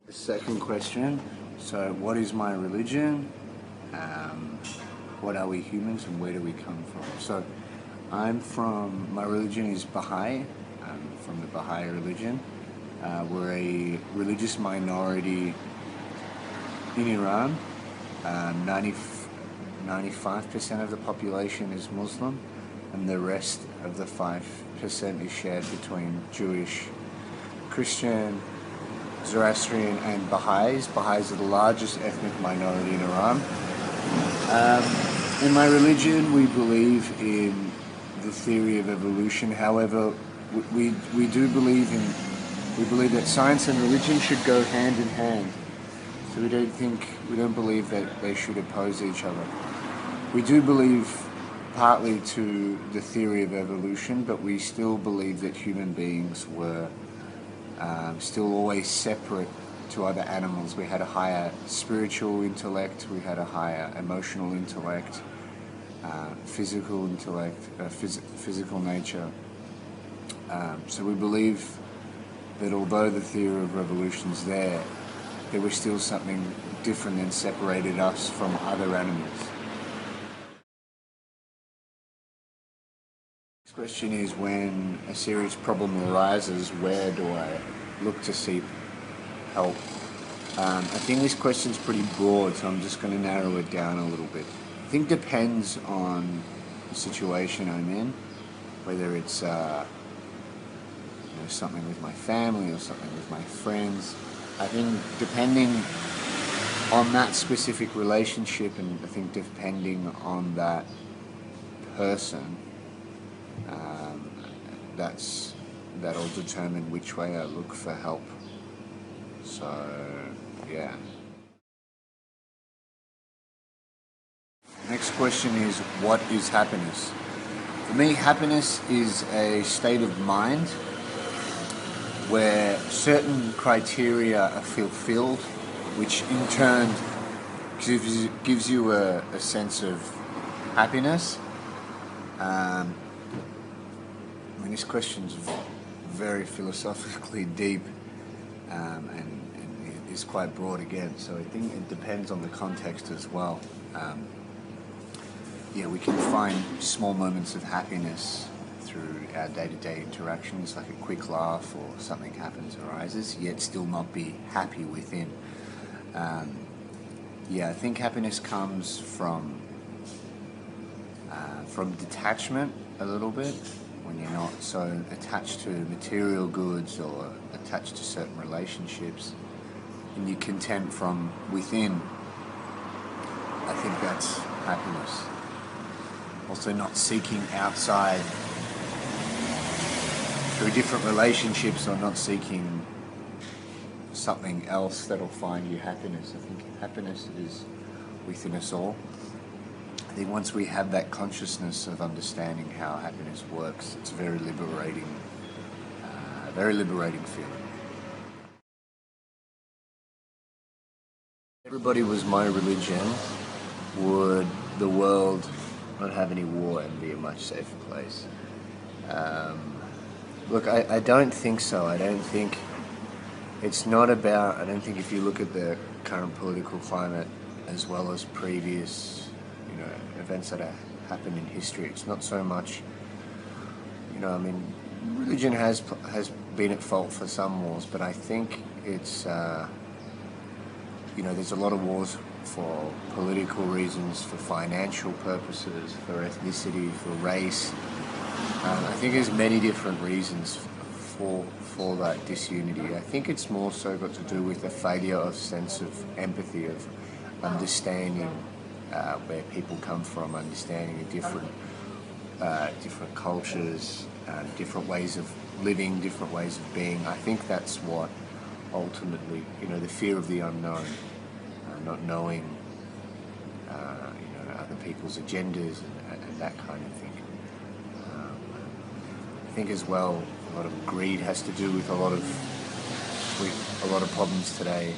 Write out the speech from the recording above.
The second question, so what is my religion? What are we humans and where do we come from? So my religion is Baha'i. I'm from the Baha'i religion. We're a religious minority in Iran. 95% of the population is Muslim, and the rest of the 5% is shared between Jewish, Christian, Zoroastrian and Baha'is. Baha'is are the largest ethnic minority in Iran. In my religion, we believe in the theory of evolution. However, we believe that science and religion should go hand in hand. So we don't believe that they should oppose each other. We do believe partly to the theory of evolution, but we still believe that human beings were still always separate to other animals. We had a higher spiritual intellect, we had a higher emotional intellect, physical intellect, physical nature. So we believe that although the theory of evolution's there was still something different that separated us from other animals. Next question is, when a serious problem arises, where do I look to seek help? I think this question's pretty broad, so I'm just going to narrow it down a little bit. I think it depends on the situation I'm in, whether it's something with my family or something with my friends. I think depending on that specific relationship, and I think depending on that person, that'll determine which way I look for help. So, yeah. Next question is, what is happiness? For me, happiness is a state of mind where certain criteria are fulfilled, which in turn gives you a sense of happiness. This question's very philosophically deep and is quite broad again, so I think it depends on the context as well. We can find small moments of happiness through our day-to-day interactions, like a quick laugh or something arises, yet still not be happy within. I think happiness comes from detachment a little bit, when you're not so attached to material goods or attached to certain relationships, and you're content from within. I think that's happiness. Also, not seeking outside through different relationships, or not seeking something else that'll find you happiness. I think happiness is within us all. I think once we have that consciousness of understanding how happiness works, it's a very liberating feeling. If everybody was my religion, would the world not have any war and be a much safer place? Look, I don't think so. I don't think if you look at the current political climate as well as previous events that have happened in history, it's not so much, religion has been at fault for some wars, but I think it's, there's a lot of wars for political reasons, for financial purposes, for ethnicity, for race. I think there's many different reasons for that disunity. I think it's more so got to do with a failure of sense of empathy, of understanding where people come from, understanding the different cultures, different ways of living, different ways of being. I think that's what ultimately, the fear of the unknown, not knowing, other people's agendas and that kind of thing. I think as well, a lot of greed has to do with a lot of problems today.